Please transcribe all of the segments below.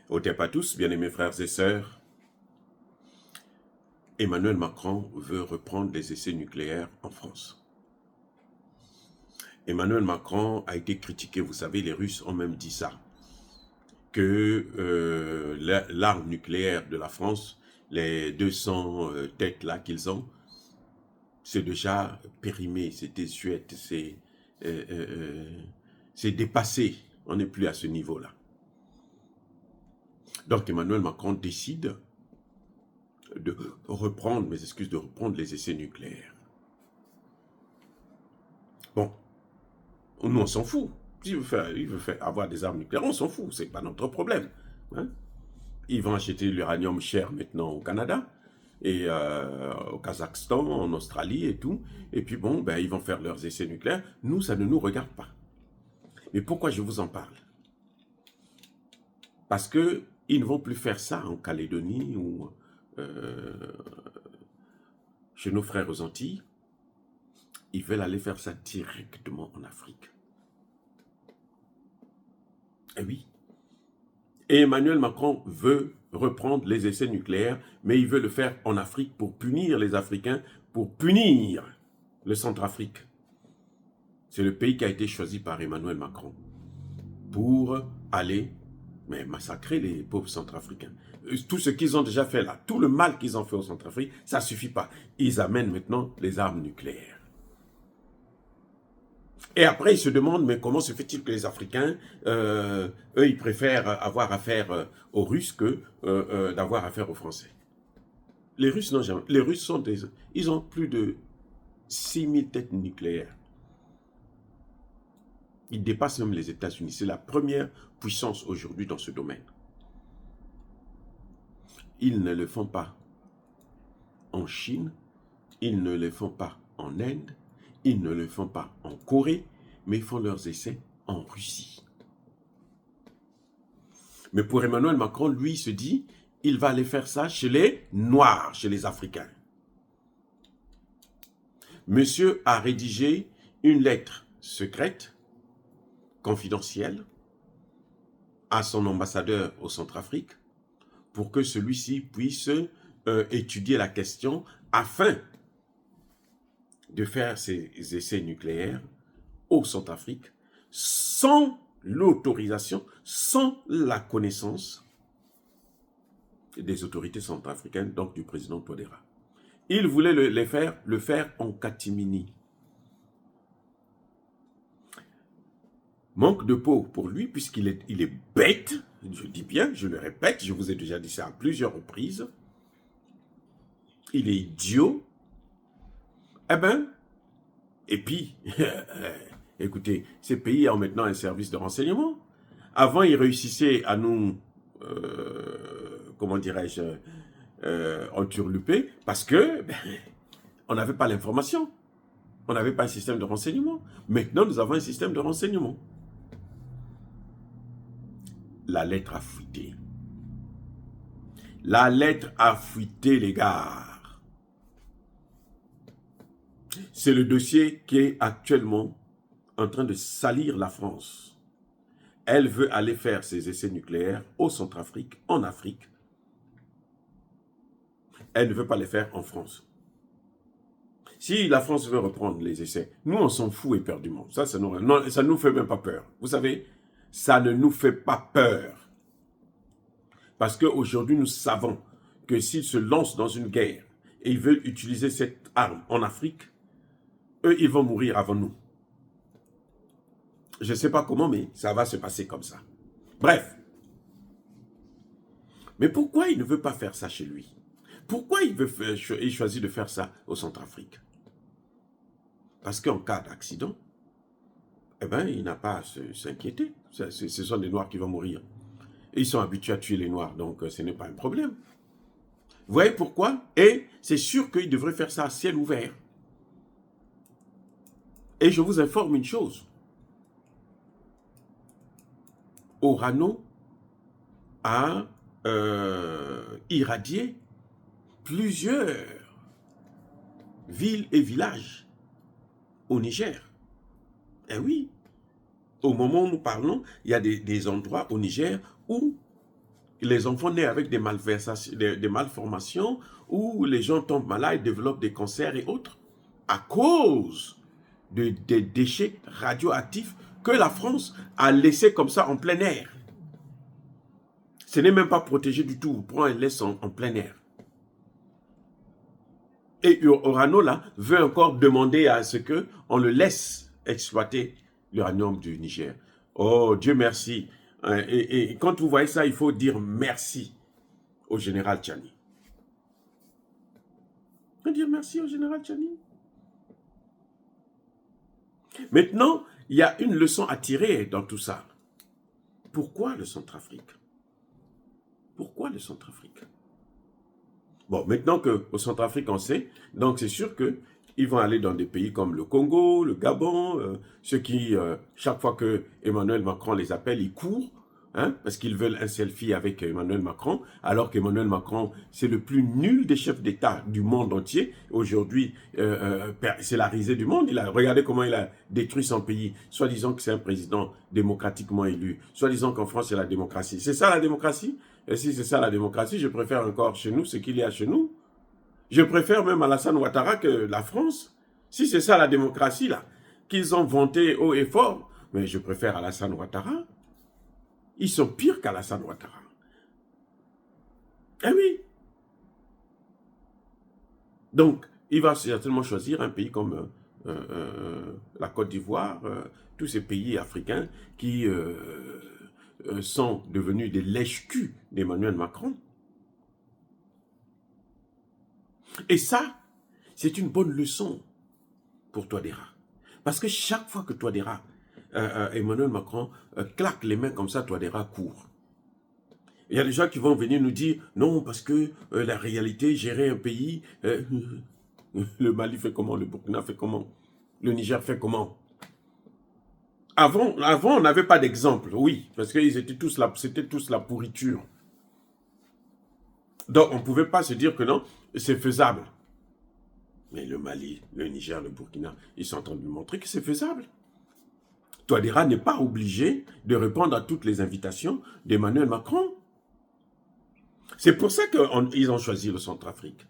Au TEP à tous, bien-aimés frères et sœurs, Emmanuel Macron veut reprendre les essais nucléaires en France. Emmanuel Macron a été critiqué, vous savez, les Russes ont même dit ça, que l'arme nucléaire de la France, les 200 têtes là qu'ils ont, c'est déjà périmé, c'est désuète, c'est dépassé, on n'est plus à ce niveau-là. Donc Emmanuel Macron décide de reprendre, mes excuses, de reprendre les essais nucléaires. Bon, nous on s'en fout. Il veut faire avoir des armes nucléaires, on s'en fout, c'est pas notre problème. Hein? Ils vont acheter l'uranium cher maintenant au Canada, et au Kazakhstan, en Australie et tout. Et puis bon, ben, ils vont faire leurs essais nucléaires. Nous, ça ne nous regarde pas. Mais pourquoi je vous en parle? Parce qu'ils ne vont plus faire ça en Calédonie ou chez nos frères aux Antilles. Ils veulent aller faire ça directement en Afrique. Eh oui. Et Emmanuel Macron veut reprendre les essais nucléaires, mais il veut le faire en Afrique pour punir les Africains, pour punir le Centrafrique. C'est le pays qui a été choisi par Emmanuel Macron pour aller massacrer les pauvres Centrafricains. Tout ce qu'ils ont déjà fait là, tout le mal qu'ils ont fait au Centrafrique, ça ne suffit pas. Ils amènent maintenant les armes nucléaires. Et après, ils se demandent, mais comment se fait-il que les Africains, eux, ils préfèrent avoir affaire aux Russes que d'avoir affaire aux Français. Les Russes n'ont jamais... Les Russes sont des... Ils ont plus de 6000 têtes nucléaires. Ils dépassent même les États-Unis. C'est la première puissance aujourd'hui dans ce domaine. Ils ne le font pas en Chine, ils ne le font pas en Inde, ils ne le font pas en Corée, mais ils font leurs essais en Russie. Mais pour Emmanuel Macron, lui, il se dit, il va aller faire ça chez les Noirs, chez les Africains. Monsieur a rédigé une lettre secrète, confidentielle, à son ambassadeur au Centrafrique, pour que celui-ci puisse étudier la question afin de faire ses essais nucléaires au Centrafrique sans l'autorisation, sans la connaissance des autorités centrafricaines, donc du président Touadéra. Il voulait le faire en catimini. Manque de peau pour lui, puisqu'il est bête, je dis bien, je le répète, je vous ai déjà dit ça à plusieurs reprises. Il est idiot. Eh ben, et puis, écoutez, ces pays ont maintenant un service de renseignement. Avant, ils réussissaient à nous, comment dirais-je, enturluper, parce que on n'avait pas l'information. On n'avait pas un système de renseignement. Maintenant, nous avons un système de renseignement. La lettre a fuité. La lettre a fuité, les gars. C'est le dossier qui est actuellement en train de salir la France. Elle veut aller faire ses essais nucléaires au Centrafrique, en Afrique. Elle ne veut pas les faire en France. Si la France veut reprendre les essais, nous on s'en fout éperdument. Ça ne nous fait même pas peur. Vous savez, ça ne nous fait pas peur. Parce qu'aujourd'hui, nous savons que s'ils se lancent dans une guerre et ils veulent utiliser cette arme en Afrique, eux, ils vont mourir avant nous. Je ne sais pas comment, mais ça va se passer comme ça. Bref. Mais pourquoi il ne veut pas faire ça chez lui? Pourquoi il choisit de faire ça au Centrafrique? Parce qu'en cas d'accident, eh ben, il n'a pas à s'inquiéter. Ce sont des Noirs qui vont mourir. Et ils sont habitués à tuer les Noirs, donc ce n'est pas un problème. Vous voyez pourquoi? Et c'est sûr qu'il devrait faire ça à ciel ouvert. Et je vous informe une chose. Orano a irradié plusieurs villes et villages au Niger. Eh oui, au moment où nous parlons, il y a des endroits au Niger où les enfants naissent avec des malversations, des malformations, où les gens tombent malades, développent des cancers et autres, à cause des déchets radioactifs que la France a laissés comme ça en plein air. Ce n'est même pas protégé du tout, on prend et laisse en plein air. Et Orano, là, veut encore demander à ce qu'on le laisse exploiter l'uranium du Niger. Oh, Dieu merci. Et quand vous voyez ça, il faut dire merci au général Tchani. Il faut dire merci au général Tchani. Maintenant, il y a une leçon à tirer dans tout ça. Pourquoi le Centrafrique? Pourquoi le Centrafrique? Bon, maintenant qu'au Centrafrique, on sait, donc c'est sûr qu'ils vont aller dans des pays comme le Congo, le Gabon, ceux qui, chaque fois que Emmanuel Macron les appelle, ils courent, hein, parce qu'ils veulent un selfie avec Emmanuel Macron, alors qu'Emmanuel Macron, c'est le plus nul des chefs d'État du monde entier. Aujourd'hui, c'est la risée du monde. Regardez comment il a détruit son pays, soi-disant que c'est un président démocratiquement élu, soi-disant qu'en France, c'est la démocratie. C'est ça la démocratie? Et si c'est ça la démocratie, je préfère encore chez nous ce qu'il y a chez nous. Je préfère même Alassane Ouattara que la France. Si c'est ça la démocratie, là, qu'ils ont vanté haut et fort, mais je préfère Alassane Ouattara. Ils sont pires qu'Alassane Ouattara. Eh oui. Donc, il va certainement choisir un pays comme la Côte d'Ivoire, tous ces pays africains qui sont devenus des lèche-culs d'Emmanuel Macron. Et ça, c'est une bonne leçon pour Touadéra. Parce que chaque fois que Touadéra, Emmanuel Macron, claque les mains comme ça, Touadéra court. Il y a des gens qui vont venir nous dire, non, parce que la réalité, gérer un pays, le Mali fait comment, le Burkina fait comment, le Niger fait comment. Avant, on n'avait pas d'exemple, oui, parce qu'ils étaient tous là, c'était tous la pourriture. Donc, on ne pouvait pas se dire que non, c'est faisable. Mais le Mali, le Niger, le Burkina, ils sont en train de nous montrer que c'est faisable. Touadéra n'est pas obligé de répondre à toutes les invitations d'Emmanuel Macron. C'est pour ça qu'ils ont choisi le Centrafrique.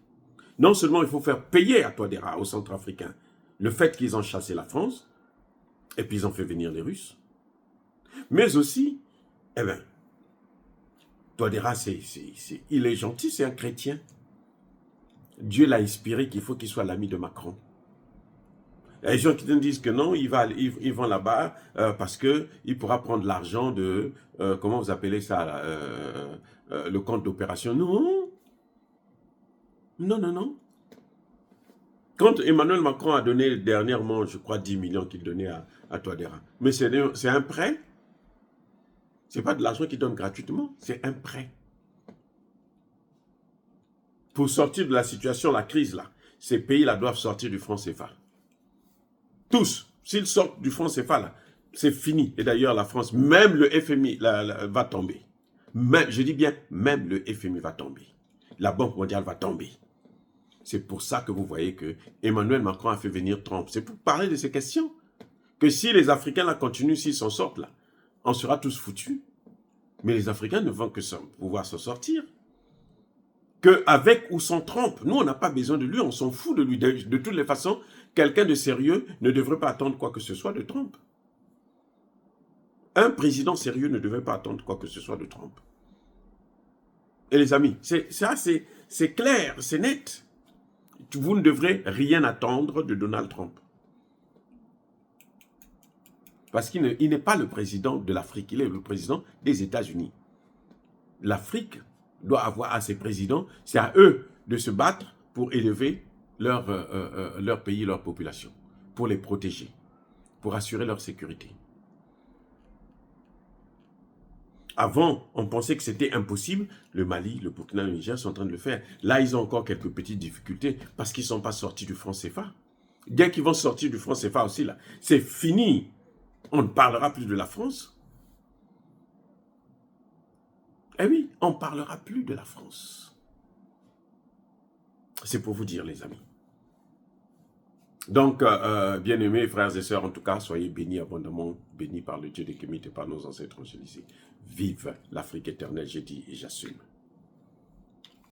Non seulement il faut faire payer à Touadéra, aux Centrafricains, le fait qu'ils ont chassé la France, et puis ils ont fait venir les Russes, mais aussi, eh bien, Touadéra, il est gentil, c'est un chrétien. Dieu l'a inspiré qu'il faut qu'il soit l'ami de Macron. Il y a des gens qui te disent que non, ils vont là-bas parce qu'il pourra prendre l'argent de, comment vous appelez ça, là, le compte d'opération. Non. Non, non, non. Quand Emmanuel Macron a donné dernièrement, je crois, 10 millions qu'il donnait à Touadéra, mais c'est un prêt. Ce n'est pas de l'argent qu'il donne gratuitement, c'est un prêt. Pour sortir de la situation, la crise là, ces pays-là doivent sortir du franc CFA. Tous, s'ils sortent du franc CFA là, c'est fini. Et d'ailleurs, la France, même le FMI va tomber. Même, je dis bien, même le FMI va tomber. La Banque mondiale va tomber. C'est pour ça que vous voyez que Emmanuel Macron a fait venir Trump. C'est pour parler de ces questions. Que si les Africains là continuent, s'ils s'en sortent là, on sera tous foutus. Mais les Africains ne vont que pouvoir s'en sortir. Qu'avec ou sans Trump, nous on n'a pas besoin de lui, on s'en fout de lui. De toutes les façons, quelqu'un de sérieux ne devrait pas attendre quoi que ce soit de Trump. Un président sérieux ne devrait pas attendre quoi que ce soit de Trump. Et les amis, c'est clair, c'est net. Vous ne devrez rien attendre de Donald Trump. Parce qu'il n'est pas le président de l'Afrique, il est le président des États-Unis. L'Afrique doit avoir à ses présidents, c'est à eux de se battre pour élever leur pays, leur population, pour les protéger, pour assurer leur sécurité. Avant, on pensait que c'était impossible. Le Mali, le Burkina, le Niger sont en train de le faire. Là, ils ont encore quelques petites difficultés parce qu'ils ne sont pas sortis du franc CFA. Dès qu'ils vont sortir du franc CFA aussi, là, c'est fini. On ne parlera plus de la France. Eh oui, on ne parlera plus de la France. C'est pour vous dire, les amis. Donc, bien-aimés frères et sœurs, en tout cas, soyez bénis abondamment, bénis par le Dieu des Kémites et par nos ancêtres angélisés. Vive l'Afrique éternelle, j'ai dit et j'assume.